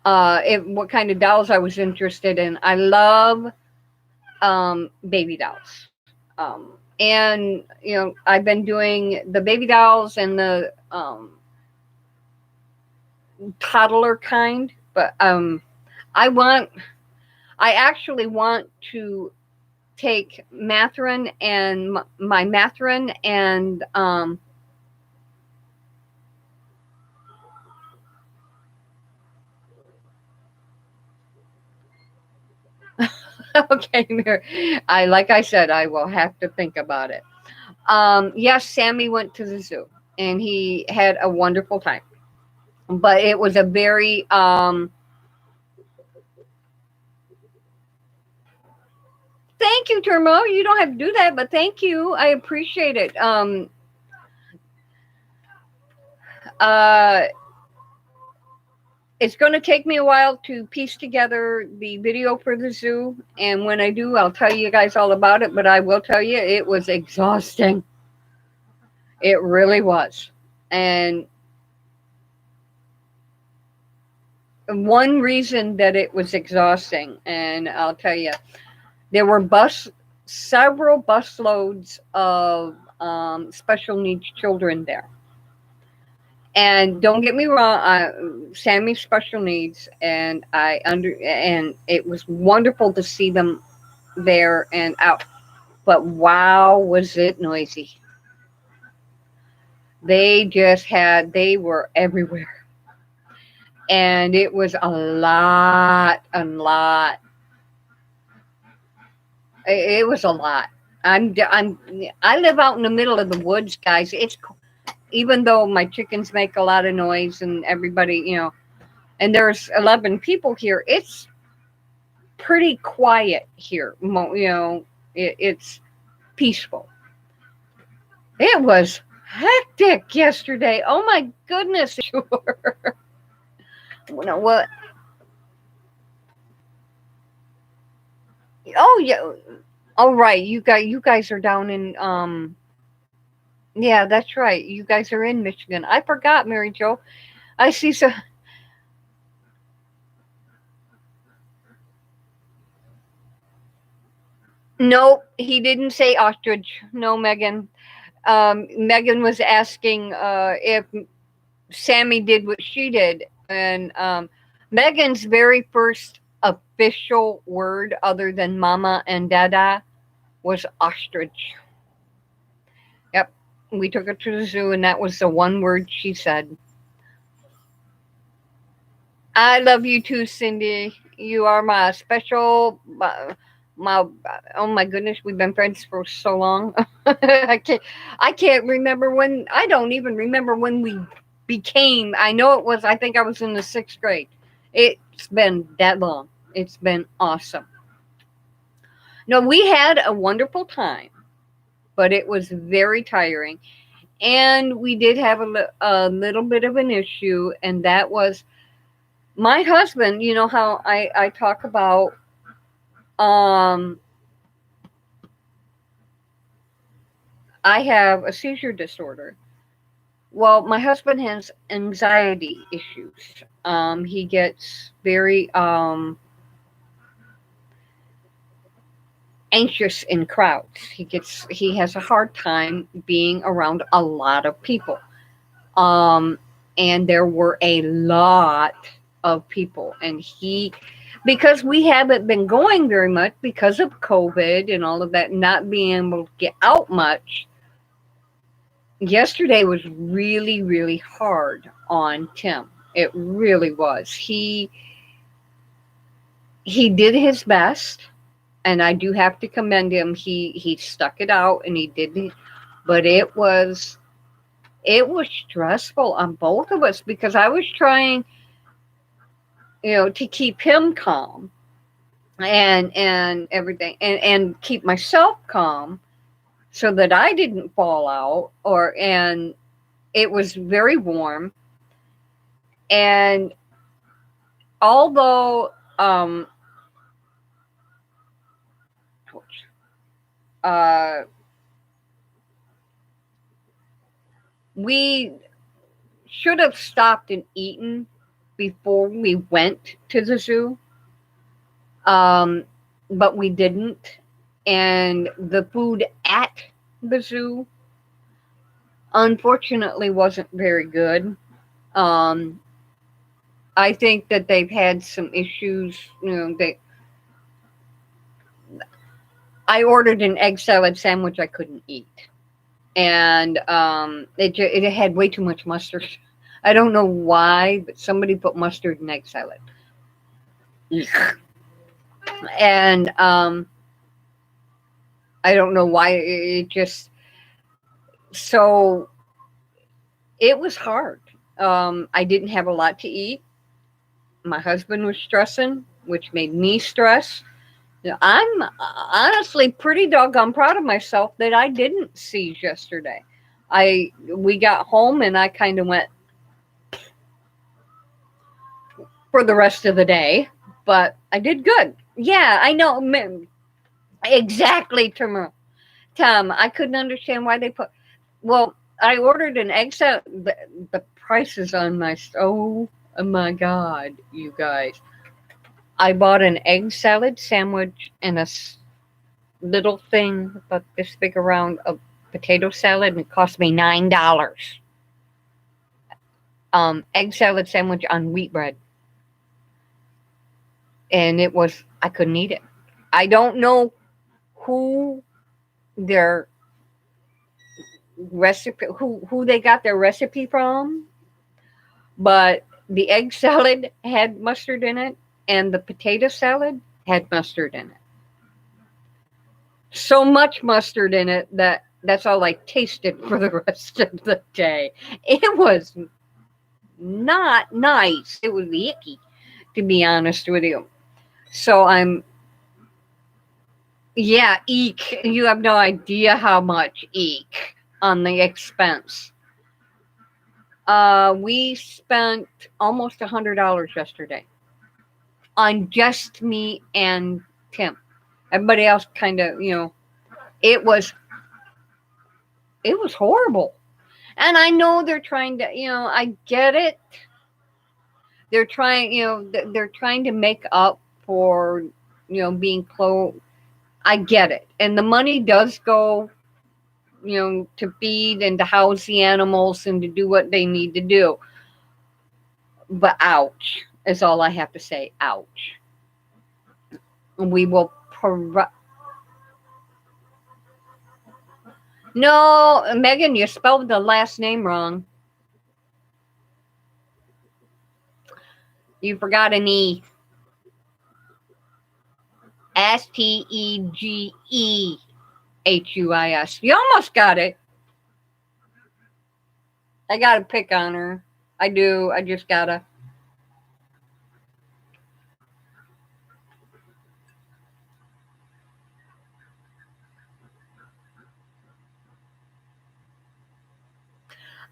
if what kind of dolls I was interested in. I love baby dolls. And I've been doing the baby dolls and the toddler kind, but I actually want to take Matherin and my Matherin and okay, Mary. Like I said, I will have to think about it. Yes, Sammy went to the zoo and he had a wonderful time. But it was a very thank you, Turmo. You don't have to do that, but thank you. I appreciate it. Uh it's going to take me a while to piece together the video for the zoo, and when I do, I'll tell you guys all about it, but I will tell you it was exhausting. It really was. And one reason that it was exhausting, and I'll tell you, there were several bus loads of special needs children there. And don't get me wrong, Sammy's special needs, and and it was wonderful to see them there and out. But wow, was it noisy! They were everywhere, and it was a lot, a lot. It was a lot. I live out in the middle of the woods, guys. It's even though my chickens make a lot of noise and everybody, and there's 11 people here, it's pretty quiet here. It's peaceful. It was hectic yesterday. Oh my goodness. Sure. What? Oh yeah. Oh right. You guys are down in yeah, that's right. You guys are in Michigan. I forgot, Mary Jo. I see so. No, he didn't say ostrich. No, Megan. Megan was asking if Sammy did what she did, and Megan's very first official word, other than "mama" and "dada," was ostrich. Yep, we took her to the zoo, and that was the one word she said. I love you too, Cindy. You are my special. My oh my goodness, we've been friends for so long. I can't remember when. I don't even remember when we became. I know it was. I think I was in the 6th grade. It's been that long. It's been awesome. No, we had a wonderful time, but it was very tiring, and we did have a little bit of an issue, and that was my husband. You know how I talk about um I have a seizure disorder. Well, my husband has anxiety issues. He gets very anxious in crowds. He has a hard time being around a lot of people. Um, and there were a lot of people, and because we haven't been going very much because of COVID and all of that, not being able to get out much. Yesterday was really, really hard on Tim. It really was. He did his best. And I do have to commend him. He stuck it out and he did, but it was stressful on both of us because I was trying, to keep him calm and everything, and keep myself calm so that I didn't fall out. And it was very warm, and although uh, we should have stopped and eaten before we went to the zoo, um, but we didn't. And the food at the zoo, unfortunately, wasn't very good. Um, I think that they've had some issues. I ordered an egg salad sandwich I couldn't eat, and it had way too much mustard. I don't know why, but somebody put mustard in egg salad. And I don't know why it just so it was hard. I didn't have a lot to eat. My husband was stressing, which made me stress. I'm honestly pretty doggone proud of myself that I didn't seize yesterday. We got home and I kind of went for the rest of the day, but I did good. Yeah, I know. Exactly, Tom. I couldn't understand why they put. Well, I ordered an egg salad. The prices on oh my God, you guys! I bought an egg salad sandwich and a little thing about this big around of potato salad, and it cost me $9. Egg salad sandwich on wheat bread, and I couldn't eat it. I don't know who their recipe who they got their recipe from, but the egg salad had mustard in it and the potato salad had mustard in it. So much mustard in it that's all I tasted for the rest of the day. It was not nice. It was icky, to be honest with you. So yeah, eek. You have no idea how much eek on the expense. We spent almost $100 yesterday on just me and Tim. Everybody else kind of, it was horrible. And I know they're trying to, I get it. They're trying, they're trying to make up for, being close. I get it. And the money does go, to feed and to house the animals and to do what they need to do. But ouch is all I have to say. Ouch. We will No, Megan, you spelled the last name wrong. You forgot an E. Stegehuis. You almost got it. I gotta pick on her. I do. I just gotta.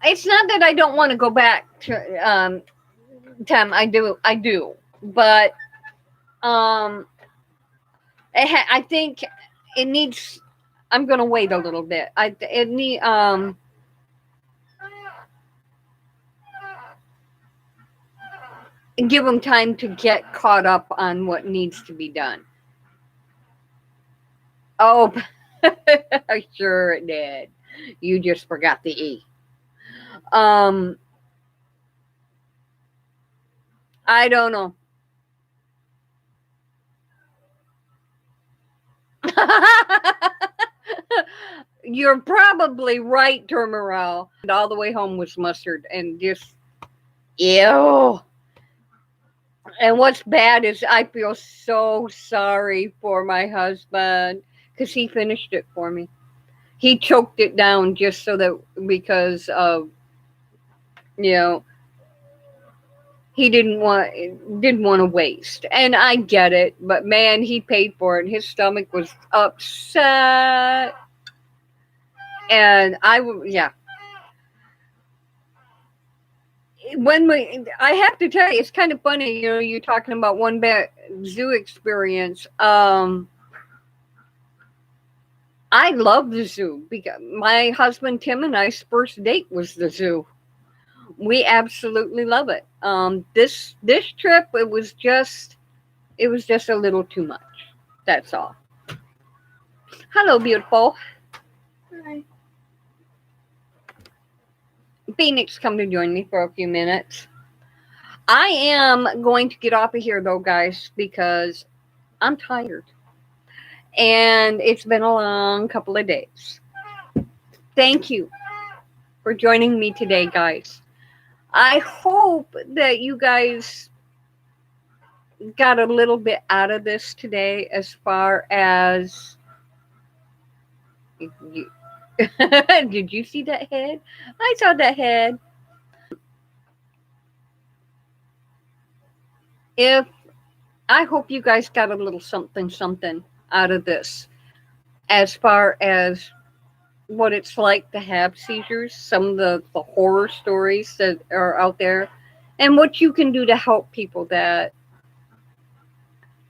It's not that I don't want to go back to Tim. I do. But I think it needs. I'm gonna wait a little bit. It need give them time to get caught up on what needs to be done. Oh, sure it did. You just forgot the E. I don't know. You're probably right, Turmerill. All the way home was mustard and just ew. And what's bad is I feel so sorry for my husband because he finished it for me. He choked it down just so that because of you know he didn't want to waste, and I get it. But man, he paid for it. His stomach was upset, and yeah. I have to tell you, it's kind of funny. You're talking about one bad zoo experience. I love the zoo because my husband Tim and I's first date was the zoo. We absolutely love it. This trip it was just a little too much. That's all. Hello, beautiful. Hi. Phoenix, come to join me for a few minutes. I am going to get off of here though, guys, because I'm tired. And it's been a long couple of days. Thank you for joining me today, guys. I hope that you guys got a little bit out of this today as far as you, did you see that head? I saw that head. If I hope you guys got a little something something out of this as far as what it's like to have seizures, some of the horror stories that are out there, and what you can do to help people that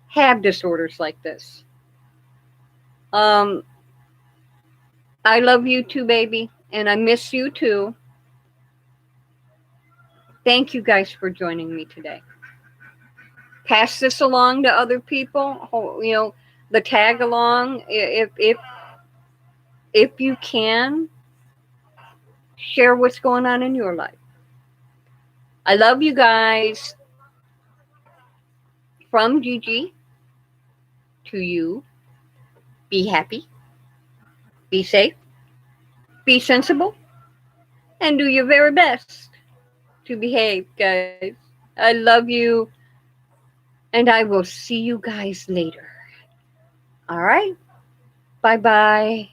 have disorders like this. Um, I love you too, baby, and I miss you too. Thank you guys for joining me today. Pass this along to other people. The tag along. If you can, share what's going on in your life. I love you guys. From Gigi to you. Be happy, be safe, be sensible, and do your very best to behave, guys. I love you, and I will see you guys later. All right? Bye bye.